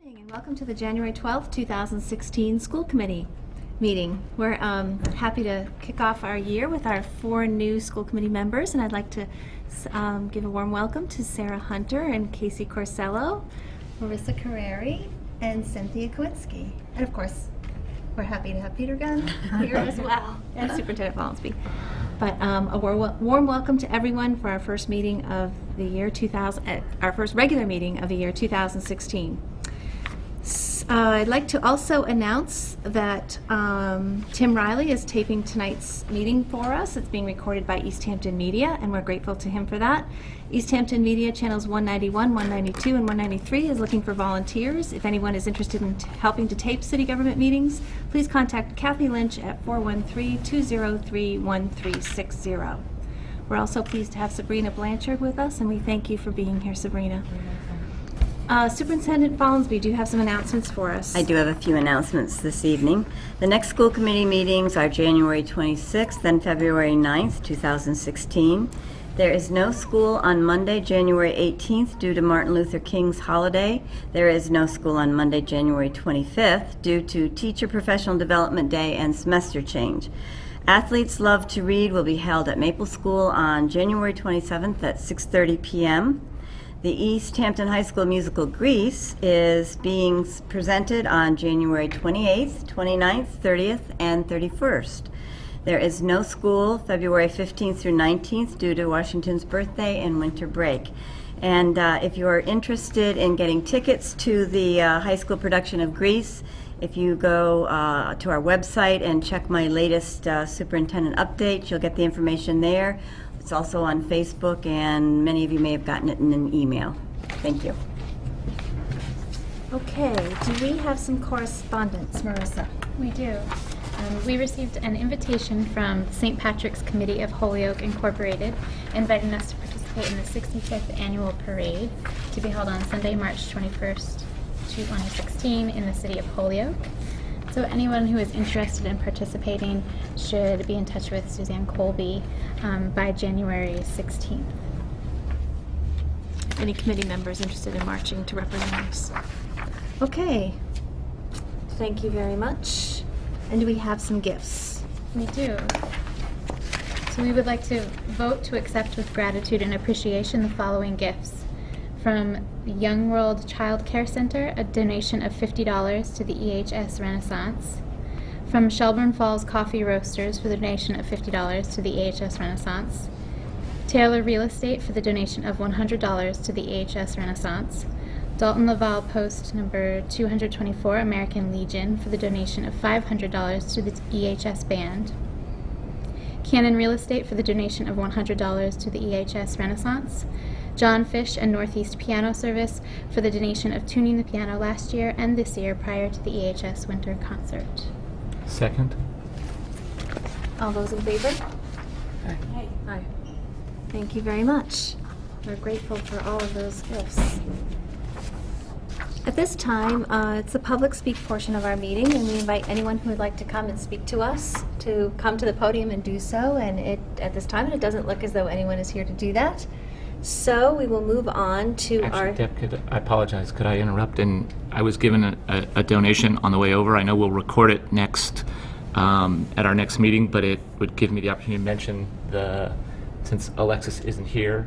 Morning and welcome to the January 12th, 2016 School Committee meeting. We're happy to kick off our year with our 4 new school committee members, and I'd like to give a warm welcome to Sarah Hunter and Casey Corsello, Marissa Carreri, and Cynthia Kowinski. And of course, we're happy to have Peter Gunn here as well, and Superintendent Follansby. But a warm welcome to everyone for our first meeting of the year 2000, our first regular meeting of the year 2016. I'd like to also announce that Tim Riley is taping tonight's meeting for us. It's being recorded by Easthampton Media, and we're grateful to him for that. Easthampton Media channels 191, 192, and 193 is looking for volunteers. If anyone is interested in helping to tape city government meetings, please contact Kathy Lynch at 413-203-1360. We're also pleased to have Sabrina Blanchard with us, and we thank you for being here, Sabrina. Superintendent Follansby, do you have some announcements for us? I do have a few announcements this evening. The next school committee meetings are January 26th and February 9th, 2016. There is no school on Monday, January 18th due to Martin Luther King's holiday. There is no school on Monday, January 25th due to Teacher Professional Development Day and semester change. Athletes Love to Read will be held at Maple School on January 27th at 6:30 p.m. The Easthampton High School musical Grease is being presented on January 28th, 29th, 30th, and 31st. There is no school February 15th through 19th due to Washington's birthday and winter break. And if you're interested in getting tickets to the high school production of Grease, if you go to our website and check my latest superintendent update, you'll get the information there. It's also on Facebook, and many of you may have gotten it in an email. Thank you. Okay, do we have some correspondence, Marissa? We do. We received an invitation from St. Patrick's Committee of Holyoke Incorporated inviting us to participate in the 65th Annual Parade to be held on Sunday, March 21st, 2016 in the city of Holyoke. So anyone who is interested in participating should be in touch with Suzanne Colby by January 16th. Any committee members interested in marching to represent us? Okay. Thank you very much. And do we have some gifts? We do. So we would like to vote to accept with gratitude and appreciation the following gifts. From the Young World Child Care Center, a donation of $50 to the EHS Renaissance. From Shelburne Falls Coffee Roasters for the donation of $50 to the EHS Renaissance. Taylor Real Estate for the donation of $100 to the EHS Renaissance. Dalton Laval Post number 224 American Legion for the donation of $500 to the EHS Band. Cannon Real Estate for the donation of $100 to the EHS Renaissance. John Fish and Northeast Piano Service for the donation of tuning the piano last year and this year prior to the EHS Winter Concert. Second. All those in favor? Aye. Aye. Aye. Thank you very much. We're grateful for all of those gifts. At this time, it's the public speak portion of our meeting, and we invite anyone who would like to come and speak to us to come to the podium and do so. And at this time, it doesn't look as though anyone is here to do that. So we will move on to our... Actually, Deb, I apologize. Could I interrupt? And I was given a donation on the way over. I know we'll record it next at our next meeting, but it would give me the opportunity to mention since Alexis isn't here,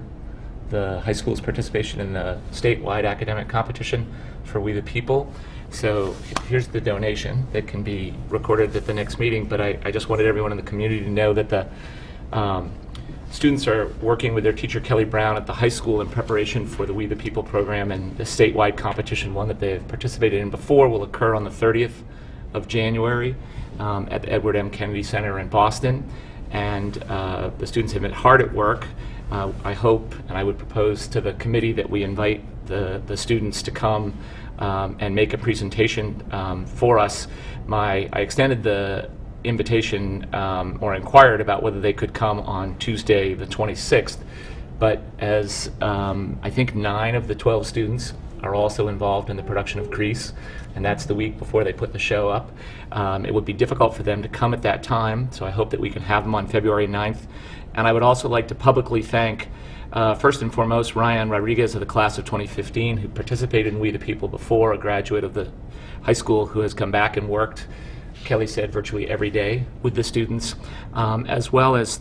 the high school's participation in the statewide academic competition for We the People. So here's the donation that can be recorded at the next meeting, but I just wanted everyone in the community to know that the students are working with their teacher Kelly Brown at the high school in preparation for the We the People program, and the statewide competition, one that they've participated in before, will occur on the 30th of January at the Edward M. Kennedy Center in Boston. And the students have been hard at work. I hope, and I would propose to the committee, that we invite the students to come and make a presentation for us. I extended the invitation or inquired about whether they could come on Tuesday the 26th, but as I think 9 of the 12 students are also involved in the production of Grease, and that's the week before they put the show up. It would be difficult for them to come at that time, so I hope that we can have them on February 9th And I would also like to publicly thank, first and foremost, Ryan Rodriguez of the class of 2015, who participated in We the People before, a graduate of the high school who has come back and worked, Kelly said, virtually every day with the students, as well as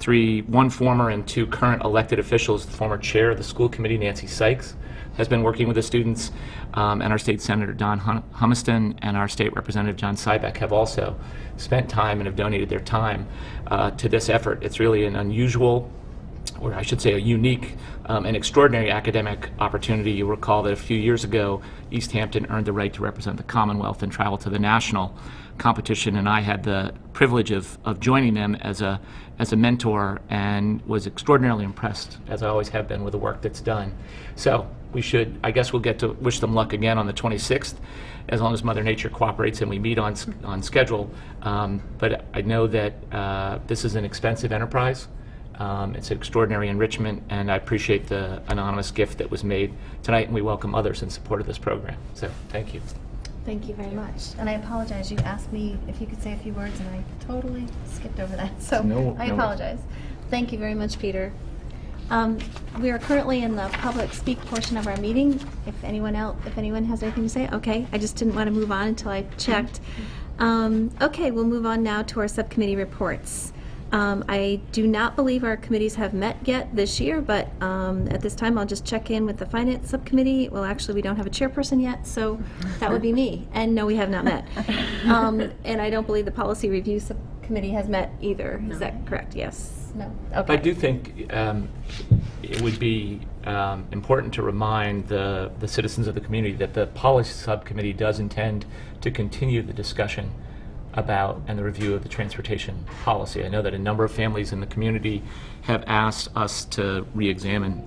one former and 2 current elected officials. The former chair of the school committee, Nancy Sykes, has been working with the students, and our state senator, Don Humiston, and our state representative, John Sybeck, have also spent time and have donated their time to this effort. It's really an unusual, or I should say a unique and extraordinary academic opportunity. You'll recall that a few years ago, Easthampton earned the right to represent the Commonwealth and travel to the national competition, and I had the privilege of joining them as a mentor, and was extraordinarily impressed, as I always have been, with the work that's done. So I guess we'll get to wish them luck again on the 26th, as long as Mother Nature cooperates and we meet on schedule. But I know that this is an expensive enterprise. It's an extraordinary enrichment, and I appreciate the anonymous gift that was made tonight, and we welcome others in support of this program. So thank you. Thank you very much. And I apologize, you asked me if you could say a few words, and I totally skipped over that. So I apologize. Thank you very much, Peter. We are currently in the public speak portion of our meeting. If anyone has anything to say, okay. I just didn't want to move on until I checked. Okay, we'll move on now to our subcommittee reports. I do not believe our committees have met yet this year, but at this time I'll just check in with the Finance Subcommittee. Well, actually, we don't have a chairperson yet, so that would be me. And no, we have not met. And I don't believe the Policy Review Subcommittee has met either. No. Is that correct? Yes? No? Okay. I do think it would be important to remind the citizens of the community that the Policy Subcommittee does intend to continue the discussion about and the review of the transportation policy. I know that a number of families in the community have asked us to re-examine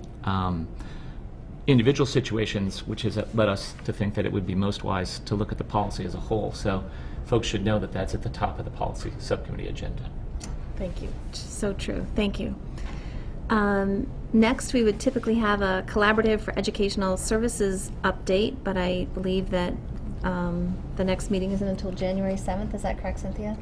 individual situations, which has led us to think that it would be most wise to look at the policy as a whole. So folks should know that that's at the top of the Policy Subcommittee agenda. Thank you. So true. Thank you. Next, we would typically have a Collaborative for Educational Services update, but I believe that the next meeting isn't until January 7th. Is that correct, Cynthia?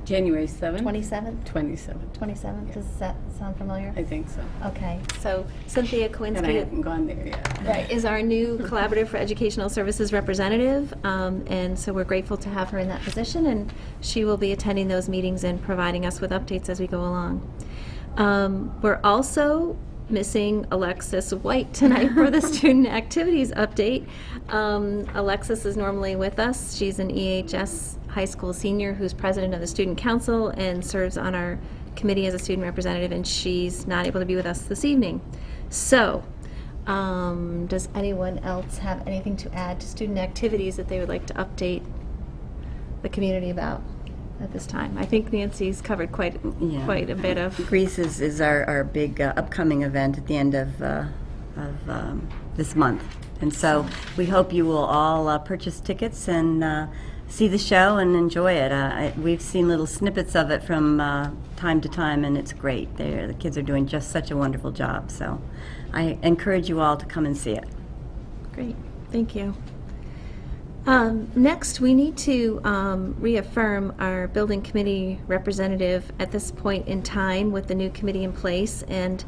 January 7th? 27th? 27th. 27th. Yeah. Does that sound familiar? I think so. Okay. So Cynthia And I Kowinski haven't gone there yet. right, is our new Collaborative for Educational Services representative, and so we're grateful to have her in that position, and she will be attending those meetings and providing us with updates as we go along. We're also missing Alexis White tonight for the student activities update. Alexis is normally with us. She's an EHS high school senior who's president of the student council and serves on our committee as a student representative, and she's not able to be with us this evening. So, does anyone else have anything to add to student activities that they would like to update the community about at this time? I think Nancy's covered quite a bit of. Greece is our big upcoming event at the end of this month. And so we hope you will all purchase tickets and see the show and enjoy it. We've seen little snippets of it from time to time, and it's great. The kids are doing just such a wonderful job. So I encourage you all to come and see it. Great. Thank you. Next, we need to reaffirm our building committee representative at this point in time with the new committee in place. And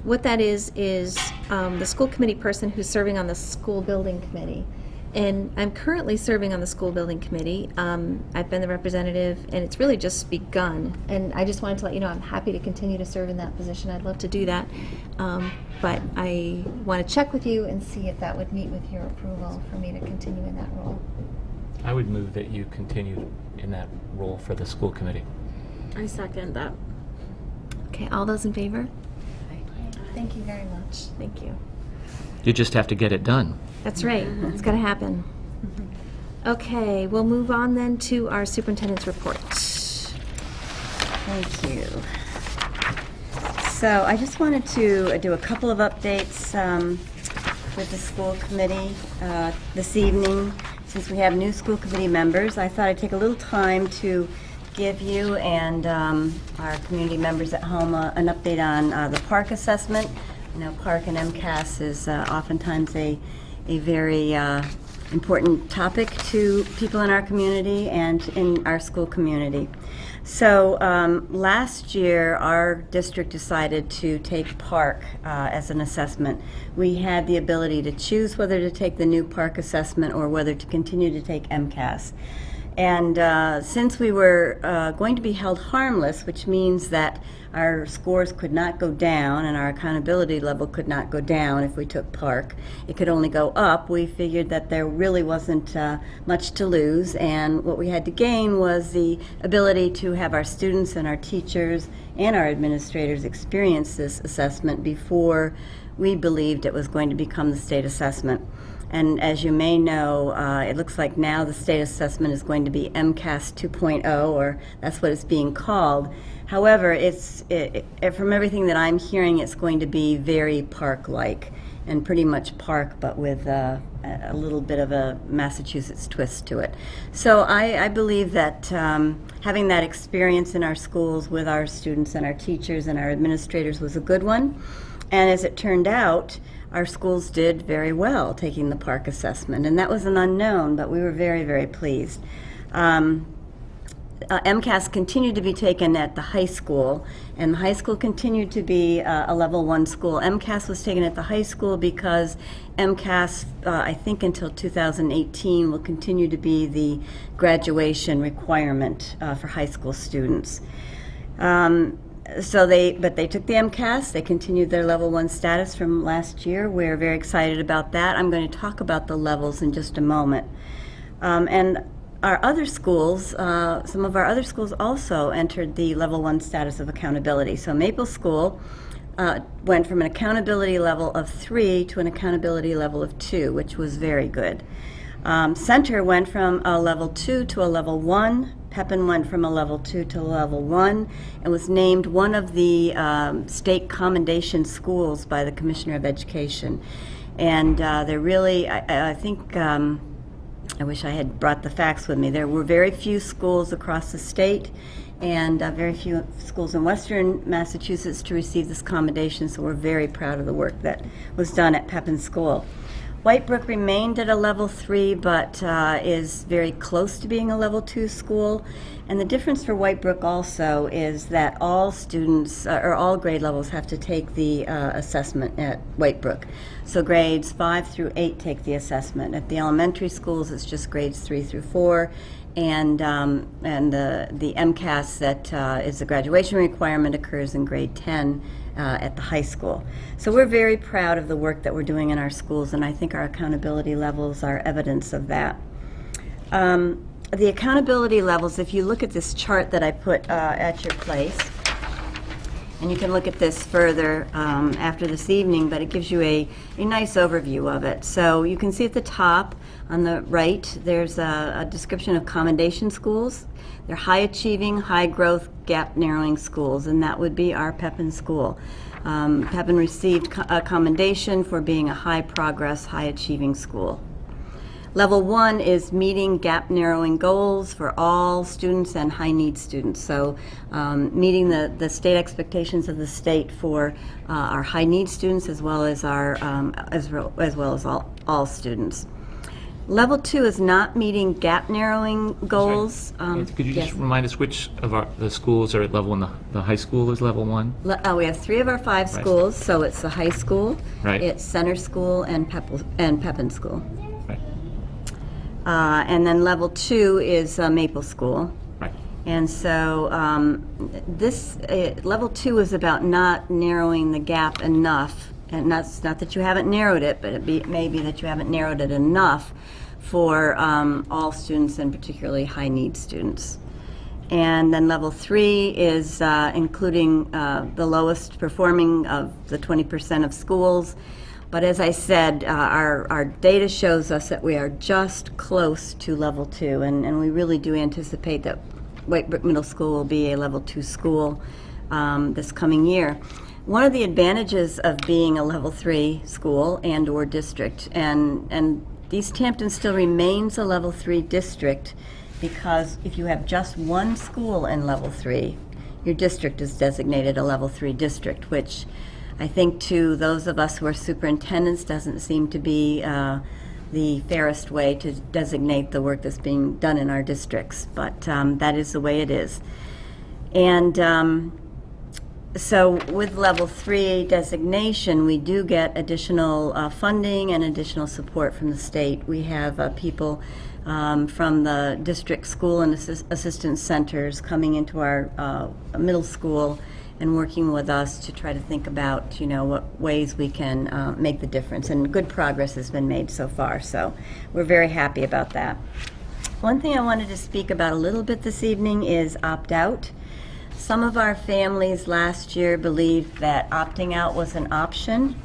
what that is the school committee person who's serving on the school building committee. And I'm currently serving on the school building committee. I've been the representative, and it's really just begun. And I just wanted to let you know I'm happy to continue to serve in that position. I'd love to do that. But I want to check with you and see if that would meet with your approval for me to continue in that role. I would move that you continue in that role for the school committee. I second that. Okay, all those in favor? Thank you very much. Thank you. You just have to get it done. That's right. It's got to happen. Okay, we'll move on then to our superintendent's report. Thank you. So I just wanted to do a couple of updates with the school committee this evening. Since we have new school committee members, I thought I'd take a little time to give you and our community members at home an update on the park assessment. You know, park and MCAS is oftentimes a very important topic to people in our community and in our school community. So last year, our district decided to take park as an assessment. We had the ability to choose whether to take the new park assessment or whether to continue to take MCAS. And since we were going to be held harmless, which means that our scores could not go down and our accountability level could not go down if we took park, it could only go up, we figured that there really wasn't much to lose, and what we had to gain was the ability to have our students and our teachers and our administrators experience this assessment before we believed it was going to become the state assessment. And as you may know, it looks like now the state assessment is going to be MCAS 2.0, or that's what it's being called. However, from everything that I'm hearing, it's going to be very park-like, and pretty much park, but with a little bit of a Massachusetts twist to it. So I believe that having that experience in our schools with our students and our teachers and our administrators was a good one. And as it turned out, our schools did very well taking the park assessment, and that was an unknown, but we were very, very pleased. MCAS continued to be taken at the high school, and the high school continued to be a level 1 school. MCAS was taken at the high school because MCAS, I think until 2018, will continue to be the graduation requirement for high school students. But they took the MCAS, they continued their level 1 status from last year. We're very excited about that. I'm going to talk about the levels in just a moment. And our other schools, some of our other schools also entered the level 1 status of accountability. So Maple School went from an accountability level of 3 to an accountability level of 2, which was very good. Center went from a level 2 to a level 1. Pepin went from a level 2 to a level 1 and was named one of the state commendation schools by the Commissioner of Education. And they're really, I think, I wish I had brought the facts with me. There were very few schools across the state and very few schools in Western Massachusetts to receive this commendation, so we're very proud of the work that was done at Pepin School. Whitebrook remained at a level 3, but is very close to being a level 2 school. And the difference for Whitebrook also is that all students, or all grade levels, have to take the assessment at Whitebrook. So grades 5 through 8 take the assessment. At the elementary schools, it's just grades 3 through 4. And the MCAS that is the graduation requirement occurs in grade 10 at the high school. So we're very proud of the work that we're doing in our schools, and I think our accountability levels are evidence of that. The accountability levels, if you look at this chart that I put at your place, and you can look at this further after this evening, but it gives you a nice overview of it. So you can see at the top on the right, there's a description of commendation schools. They're high-achieving, high-growth, gap-narrowing schools, and that would be our Pepin School. Pepin received a commendation for being a high-progress, high-achieving school. Level 1 is meeting gap-narrowing goals for all students and high-need students. So meeting the state expectations of the state for our high-need students as well as our all students. Level 2 is not meeting gap narrowing goals. Could you yes. just remind us which of the schools are at level 1? The high school is level 1? We have 3 of our 5 Right. schools, so it's the high school, Right. it's Center School, and Pepin School. Right. And then level 2 is Maple School. Right. And so level 2 is about not narrowing the gap enough. And that's not that you haven't narrowed it, but it may be that you haven't narrowed it enough for all students, and particularly high-need students. And then level 3 is including the lowest performing of the 20% of schools. But as I said, our data shows us that we are just close to level 2, and we really do anticipate that Whitebrook Middle School will be a level 2 school this coming year. One of the advantages of being a level 3 school and or district, and Easthampton still remains a level 3 district, because if you have just one school in level 3, your district is designated a level 3 district, which I think to those of us who are superintendents doesn't seem to be the fairest way to designate the work that's being done in our districts, but that is the way it is. And so with level 3 designation, we do get additional funding and additional support from the state. We have people from the district school and assistance centers coming into our middle school and working with us to try to think about, what ways we can make the difference. And good progress has been made so far, so we're very happy about that. One thing I wanted to speak about a little bit this evening is opt-out. Some of our families last year believed that opting out was an option,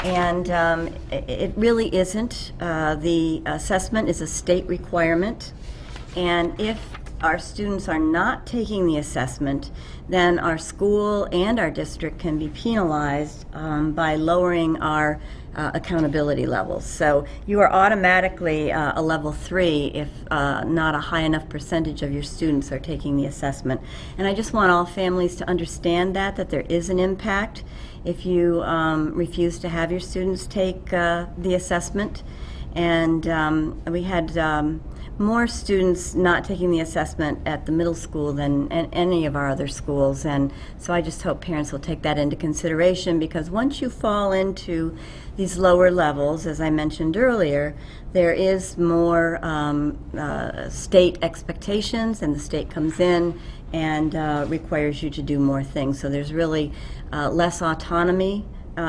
and it really isn't. The assessment is a state requirement, and if our students are not taking the assessment, then our school and our district can be penalized by lowering our accountability levels. So you are automatically a level 3 if not a high enough percentage of your students are taking the assessment. And I just want all families to understand that there is an impact if you refuse to have your students take the assessment. And we had more students not taking the assessment at the middle school than any of our other schools, and so I just hope parents will take that into consideration, because once you fall into these lower levels, as I mentioned earlier, there is more state expectations, and the state comes in and requires you to do more things. So there's really less autonomy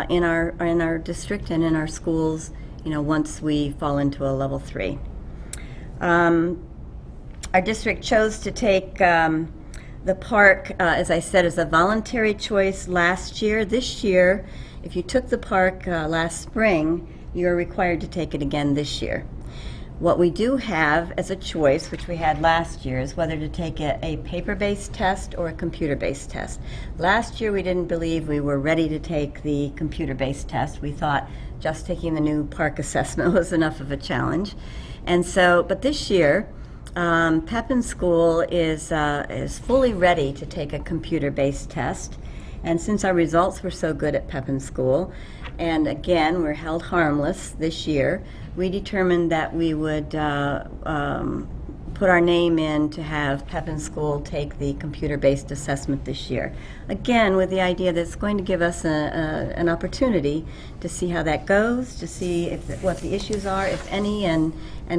in our district and in our schools, once we fall into a level 3. Our district chose to take the park, as I said, as a voluntary choice last year. This year, if you took the park last spring, you're required to take it again this year. What we do have as a choice, which we had last year, is whether to take a paper-based test or a computer-based test. Last year, we didn't believe we were ready to take the computer-based test. We thought just taking the new park assessment was enough of a challenge. And so, but this year, Pepin School is fully ready to take a computer-based test. And since our results were so good at Pepin School, and again, we're held harmless this year, we determined that we would put our name in to have Pepin School take the computer-based assessment this year. Again, with the idea that it's going to give us an opportunity to see how that goes, to see what the issues are, if any, and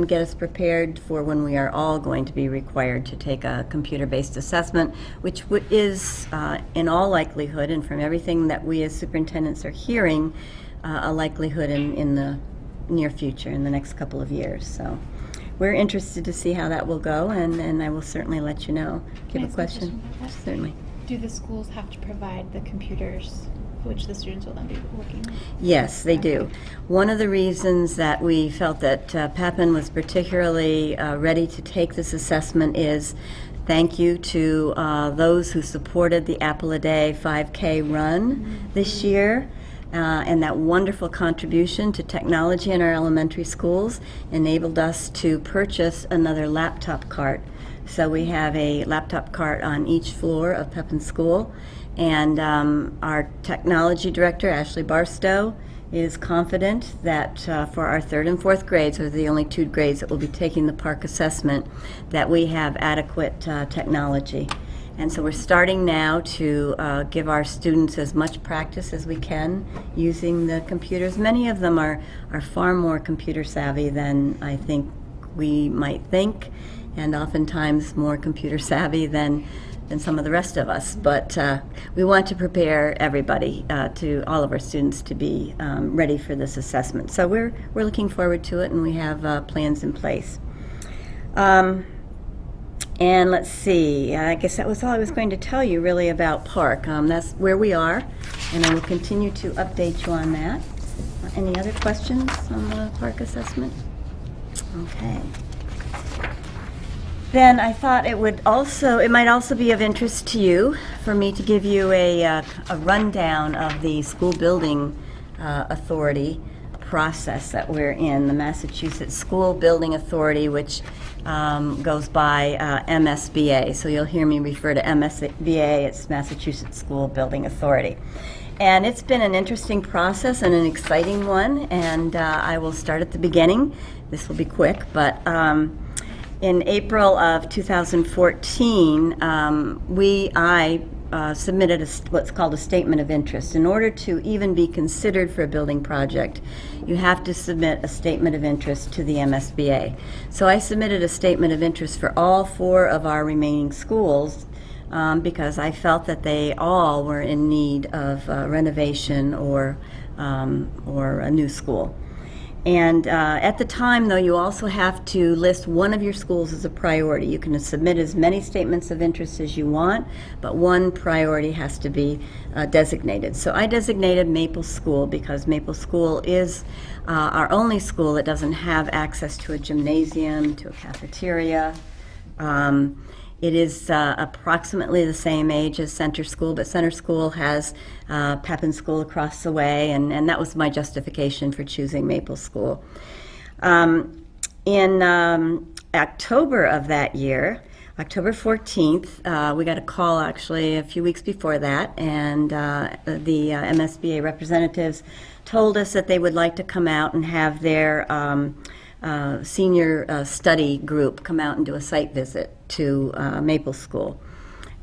get us prepared for when we are all going to be required to take a computer-based assessment, which is, in all likelihood, and from everything that we as superintendents are hearing, a likelihood in the near future, in the next couple of years. So we're interested to see how that will go, and I will certainly let you know. Do you have a question? Certainly. Do the schools have to provide the computers which the students will then be working with? Yes, they do. One of the reasons that we felt that Pepin was particularly ready to take this assessment is thank you to those who supported the Apple a Day 5K run this year. And that wonderful contribution to technology in our elementary schools enabled us to purchase another laptop cart. So we have a laptop cart on each floor of Pepin School, and our technology director, Ashley Barstow, is confident that for our 3rd and 4th grades, or the only 2 grades that will be taking the park assessment, that we have adequate technology. And so we're starting now to give our students as much practice as we can using the computers. Many of them are far more computer savvy than I think we might think, and oftentimes more computer savvy than some of the rest of us. But we want to prepare everybody, to all of our students, to be ready for this assessment. So we're looking forward to it, and we have plans in place. And let's see, I guess that was all I was going to tell you really about Park. That's where we are, and I will continue to update you on that. Any other questions on the Park assessment? Okay. Then I thought it might also be of interest to you for me to give you a rundown of the school building authority process that we're in, the Massachusetts School Building Authority, which goes by MSBA. So you'll hear me refer to MSBA, it's Massachusetts School Building Authority. And it's been an interesting process and an exciting one, and I will start at the beginning. This will be quick, but In April of 2014, I submitted what's called a statement of interest. In order to even be considered for a building project, you have to submit a statement of interest to the MSBA. So I submitted a statement of interest for all 4 of our remaining schools because I felt that they all were in need of renovation or a new school. And at the time, though, you also have to list one of your schools as a priority. You can submit as many statements of interest as you want, but one priority has to be designated. So I designated Maple School because Maple School is our only school that doesn't have access to a gymnasium, to a cafeteria. It is approximately the same age as Center School, but Center School has Pepin School across the way, and that was my justification for choosing Maple School. In October of that year, October 14th, we got a call actually a few weeks before that, and the MSBA representatives told us that they would like to come out and have their senior study group come out and do a site visit to Maple School.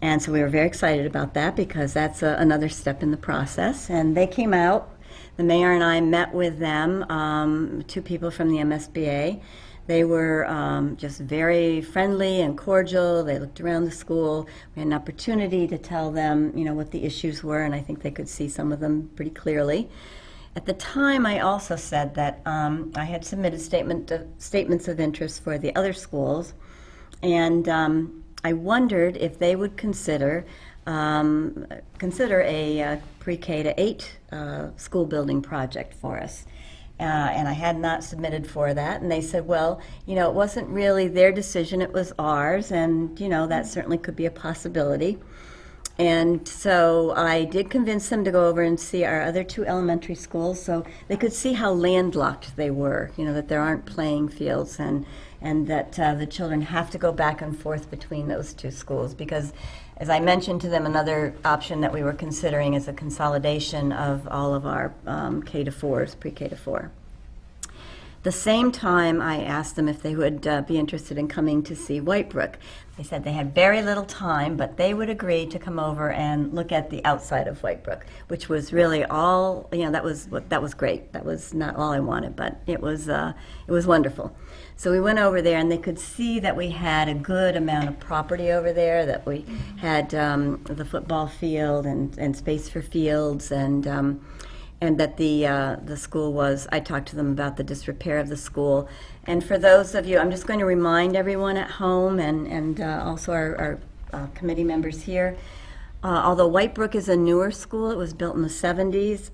And so we were very excited about that because that's another step in the process. And they came out. The mayor and I met with them, 2 people from the MSBA. They were just very friendly and cordial. They looked around the school. We had an opportunity to tell them, what the issues were, and I think they could see some of them pretty clearly. At the time, I also said that I had submitted statements of interest for the other schools, and I wondered if they would consider a pre-K to 8 school building project for us. And I had not submitted for that, and they said, well, it wasn't really their decision, it was ours, and that certainly could be a possibility. And so I did convince them to go over and see our other 2 elementary schools so they could see how landlocked they were, that there aren't playing fields and that the children have to go back and forth between those 2 schools because, as I mentioned to them, another option that we were considering is a consolidation of all of our K to 4s, pre-K to 4. The same time, I asked them if they would be interested in coming to see Whitebrook. They said they had very little time, but they would agree to come over and look at the outside of Whitebrook, which was really all, that was great. That was not all I wanted, but it was wonderful. So we went over there, and they could see that we had a good amount of property over there, that we had the football field and space for fields, and that the school was, I talked to them about the disrepair of the school. And for those of you, I'm just going to remind everyone at home and also our committee members here, although Whitebrook is a newer school, it was built in the 70s,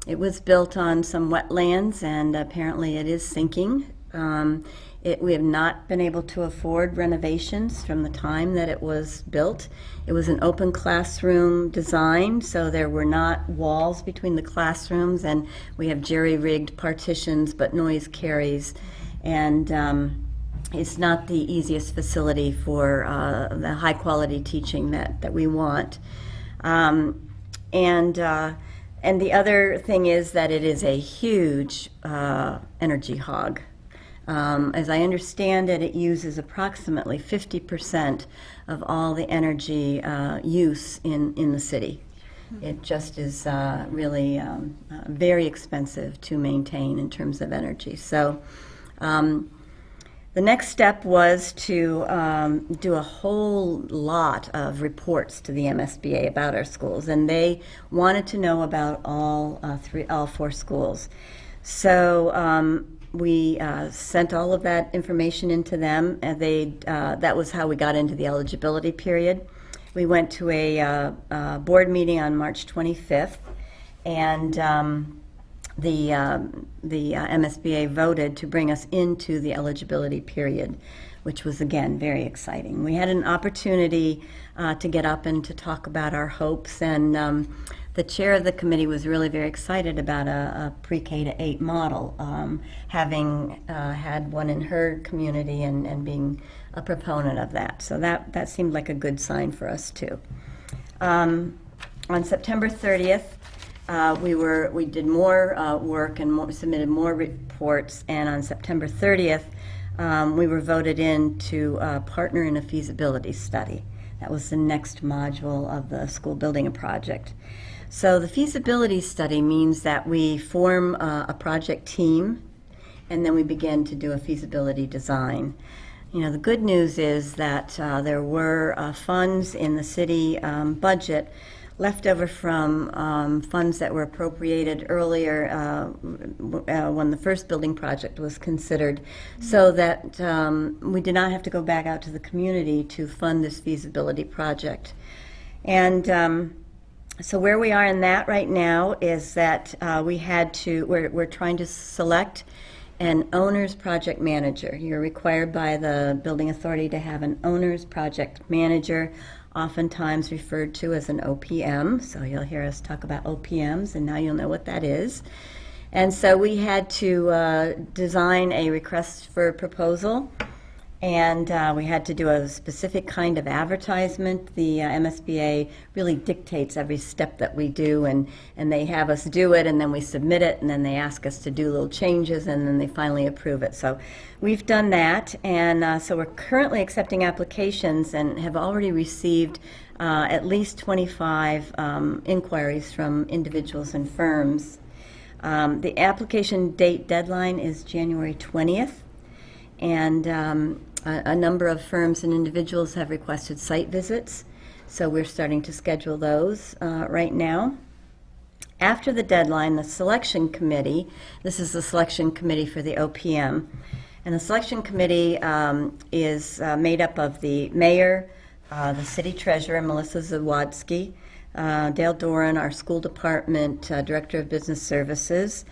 it was built on some wetlands, and apparently it is sinking. We have not been able to afford renovations from the time that it was built. It was an open classroom design, so there were not walls between the classrooms, and we have jerry-rigged partitions, but noise carries, and it's not the easiest facility for the high-quality teaching that we want. And the other thing is that it is a huge energy hog. As I understand it, it uses approximately 50% of all the energy use in the city. It just is really very expensive to maintain in terms of energy. So the next step was to do a whole lot of reports to the MSBA about our schools, and they wanted to know about all 4 schools. So we sent all of that information into them, and that was how we got into the eligibility period. We went to a board meeting on March 25th, and the MSBA voted to bring us into the eligibility period, which was, again, very exciting. We had an opportunity to get up and to talk about our hopes, and the chair of the committee was really very excited about a pre-K to 8 model, having had one in her community and being a proponent of that. So that seemed like a good sign for us too. On September 30th, we did more work and submitted more reports, and on September 30th, we were voted in to partner in a feasibility study. That was the next module of the school building project. So the feasibility study means that we form a project team, and then we begin to do a feasibility design. You know, the good news is that there were funds in the city budget left over from funds that were appropriated earlier when the first building project was considered, so that we did not have to go back out to the community to fund this feasibility project. And so where we are in that right now is that we're trying to select an owner's project manager. You're required by the building authority to have an owner's project manager, oftentimes referred to as an OPM. So you'll hear us talk about OPMs, and now you'll know what that is. And so we had to design a request for proposal, and we had to do a specific kind of advertisement. The MSBA really dictates every step that we do, and they have us do it, and then we submit it, and then they ask us to do little changes, and then they finally approve it. So we've done that, and so we're currently accepting applications and have already received at least 25 inquiries from individuals and firms. The application date deadline is January 20th, and a number of firms and individuals have requested site visits, so we're starting to schedule those right now. After the deadline, the selection committee, this is the selection committee for the OPM, and the selection committee is made up of the mayor, the city treasurer, Melissa Zawodzki, Dale Doran, our school department director of business services,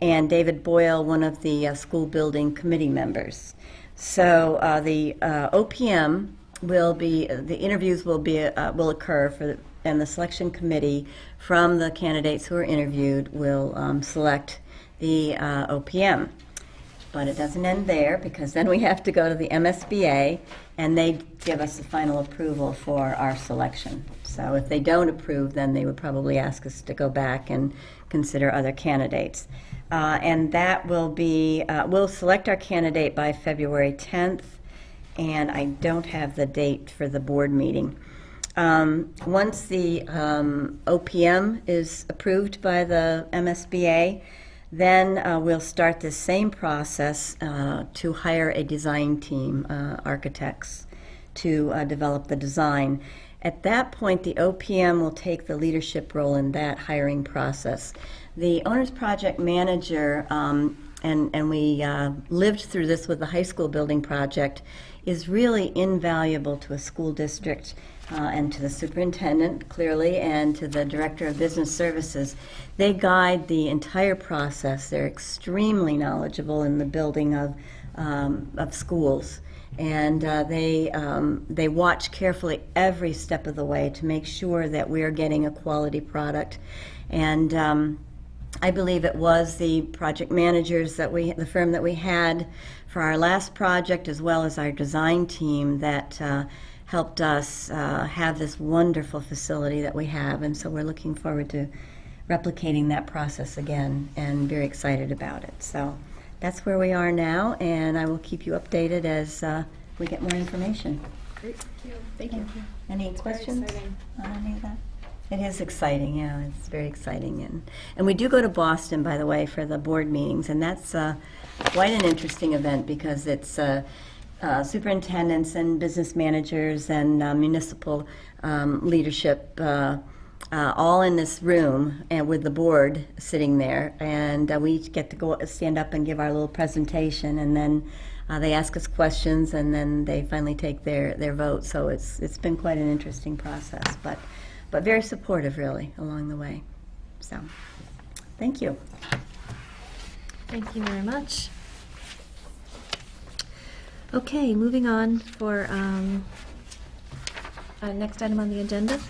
and David Boyle, one of the school building committee members. So the OPM will be, the interviews will occur and the selection committee from the candidates who are interviewed will select the OPM. But it doesn't end there, because then we have to go to the MSBA, and they give us the final approval for our selection. So if they don't approve, then they would probably ask us to go back and consider other candidates. And that will be, we'll select our candidate by February 10th, and I don't have the date for the board meeting. Once the OPM is approved by the MSBA, then we'll start the same process to hire a design team, architects, to develop the design. At that point, the OPM will take the leadership role in that hiring process. The owner's project manager, and we lived through this with the high school building project, is really invaluable to a school district and to the superintendent, clearly, and to the director of business services. They guide the entire process. They're extremely knowledgeable in the building of schools. And they watch carefully every step of the way to make sure that we are getting a quality product. And I believe it was the project managers the firm that we had for our last project, as well as our design team, that helped us have this wonderful facility that we have. And so we're looking forward to replicating that process again, and very excited about it. So that's where we are now, and I will keep you updated as we get more information. Great. Thank you. Any questions exciting. on any of that? It is exciting, yeah, it's very exciting. And we do go to Boston, by the way, for the board meetings, and that's quite an interesting event, because it's superintendents and business managers and municipal leadership all in this room, and with the board sitting there, and we each get to go stand up and give our little presentation, and then they ask us questions, and then they finally take their vote. So it's been quite an interesting process, but very supportive, really, along the way. So thank you. Thank you very much. Okay, moving on for our next item on the agenda.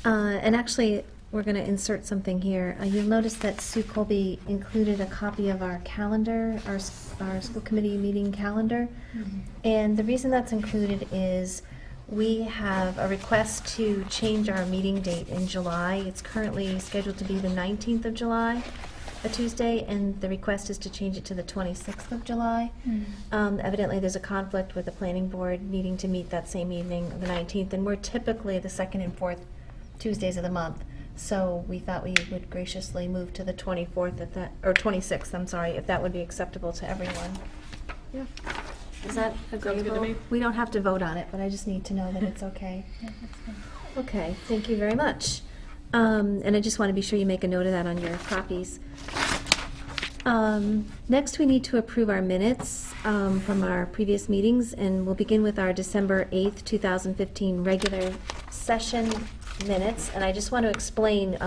And actually, we're going to insert something here. You'll notice that Sue Colby included a copy of our calendar, our school committee meeting calendar. Mm-hmm. And the reason that's included is we have a request to change our meeting date in July. It's currently scheduled to be the 19th of July. a Tuesday, and the request is to change it to the 26th of July. Evidently, there's a conflict with the planning board needing to meet that same evening, the 19th, and we're typically the second and fourth Tuesdays of the month. So we thought we would graciously move to the 24th, or 26th, I'm sorry, if that would be acceptable to everyone. Yeah. Is that good to agreeable? me. We don't have to vote on it, but I just need to know that it's okay. Yeah, that's fine. Okay, thank you very much. And I just want to be sure you make a note of that on your copies. Next, we need to approve our minutes from our previous meetings, and we'll begin with our December 8th, 2015 regular session minutes. And I just want to explain,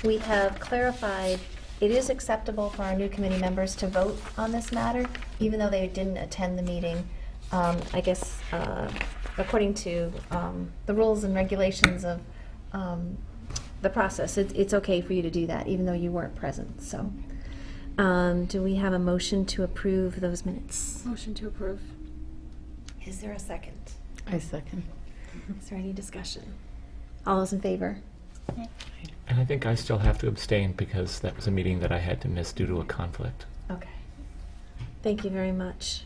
we have clarified it is acceptable for our new committee members to vote on this matter, even though they didn't attend the meeting. I guess according to the rules and regulations of the process, it's okay for you to do that, even though you weren't present. So, do we have a motion to approve those minutes? Motion to approve. Is there a second? I second. Is there any discussion? All those in favor? And I think I still have to abstain because that was a meeting that I had to miss due to a conflict. Okay. Thank you very much.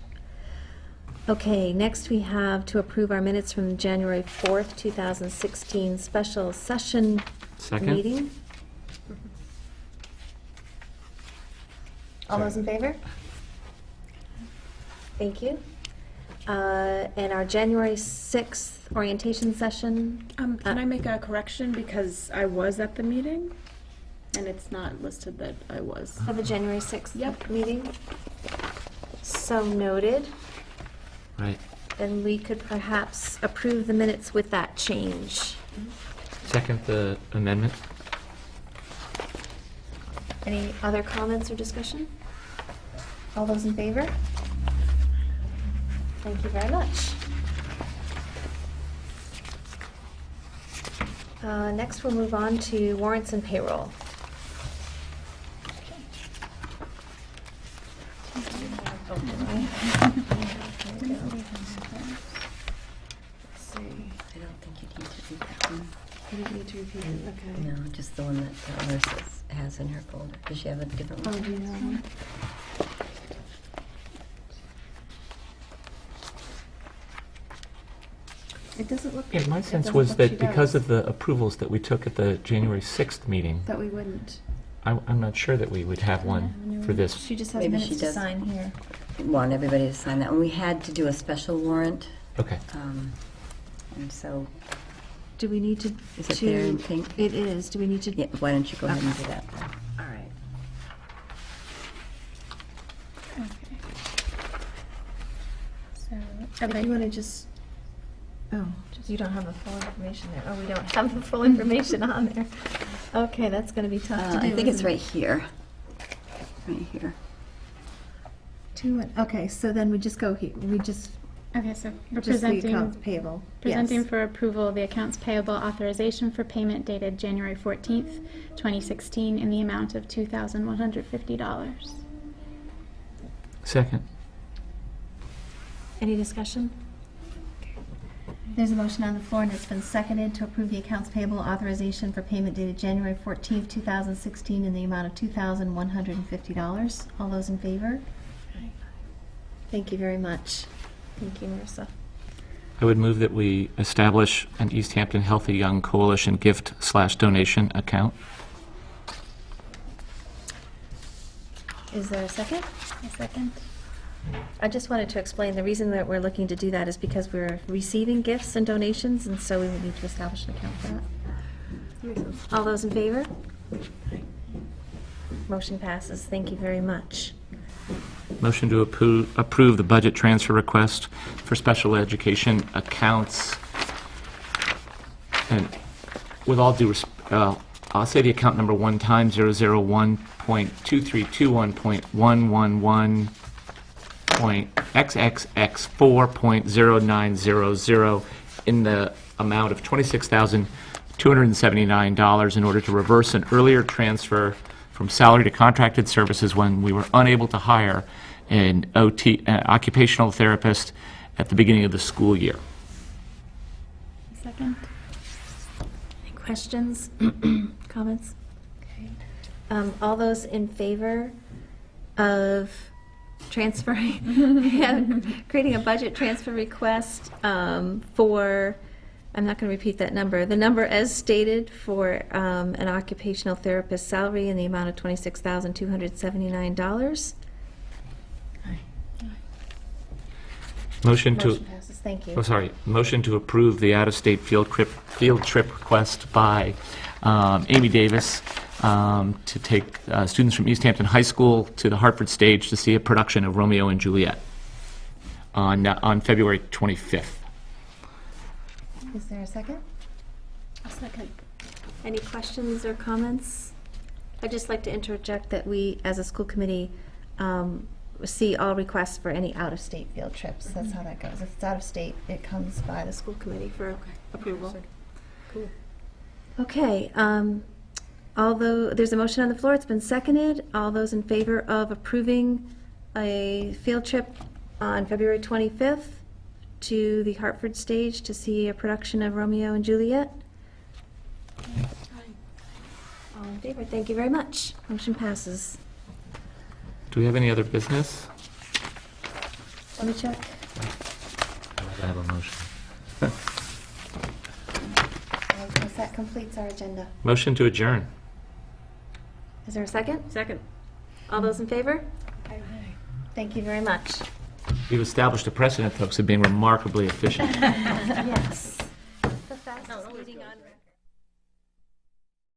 Okay, next we have to approve our minutes from January 4th, 2016 special session Second? meeting. All those in favor? Thank you. And our January 6th orientation session. Can I make a correction because I was at the meeting and it's not listed that I was. For the January 6th Yep. meeting? So noted. Right. Then we could perhaps approve the minutes with that change. Second, the amendment? Any other comments or discussion? All those in favor? Thank you very much. Next, we'll move on to warrants and payroll. I don't think you need to read that one. You don't need to repeat it, okay. No, just the one that Larissa has in her folder. Does she have a different Oh, one? do you know one? It doesn't look. Yeah, my it sense doesn't was look that she because does. of the approvals that we took at the January 6th meeting, That we wouldn't. I'm not sure that we would have one for this. She just has Maybe minutes she to does. sign here. Want everybody to sign that one. We had to do a special warrant, Okay. and so, Do we need to? is it there in pink? It is. Do we need to? Yeah, why don't you go ahead and Okay. do that then? All right. So, If okay. you want to just, you don't have the full information there. Oh, we don't have the full information on there. Okay, that's going to be tough to do. I think it's isn't it? right here. Right here. Okay, so then we just go here. We just Okay, so we're just the presenting, accounts payable. presenting Yes. for approval the accounts payable authorization for payment dated January 14th, 2016 in the amount of $2,150. Second. Any discussion? There's a motion on the floor, and it's been seconded to approve the accounts payable authorization for payment dated January 14th, 2016 in the amount of $2,150. All those in favor? Thank you very much. Thank you, Marissa. I would move that we establish an Easthampton Healthy Young Coalition gift/donation account. Is there a second? A second. I just wanted to explain, the reason that we're looking to do that is because we're receiving gifts and donations, and so we would need to establish an account for that. All those in favor? Motion passes. Thank you very much. Motion to approve the budget transfer request for special education accounts. And with all due respect, I'll say the account number one time, 001.2321.111.XXX4.0900 in the amount of $26,279 in order to reverse an earlier transfer from salary to contracted services when we were unable to hire an occupational therapist at the beginning of the school year. Second. Any questions, comments? Okay. All those in favor of transferring, creating a budget transfer request for, I'm not going to repeat that number, the number as stated for an occupational therapist salary in the amount of $26,279. Motion to, Motion passes, thank you. oh, sorry, motion to approve the out-of-state field trip request by Amy Davis to take students from Easthampton High School to the Hartford stage to see a production of Romeo and Juliet on February 25th. Is there a second? A second. Any questions or comments? I'd just like to interject that we, as a school committee, see all requests for any out-of-state field trips. That's how that goes. If it's out-of-state, it comes by the school committee for approval. Cool. Okay, although there's a motion on the floor, it's been seconded. All those in favor of approving a field trip on February 25th to the Hartford stage to see a production of Romeo and Juliet? All in favor, thank you very much. Motion passes. Do we have any other business? Let me check. I have a motion. Because that completes our agenda. Motion to adjourn. Is there a second? Second. All those in favor? Thank you very much. We've established a precedent, folks, of being remarkably efficient. Yes. The fastest meeting on record.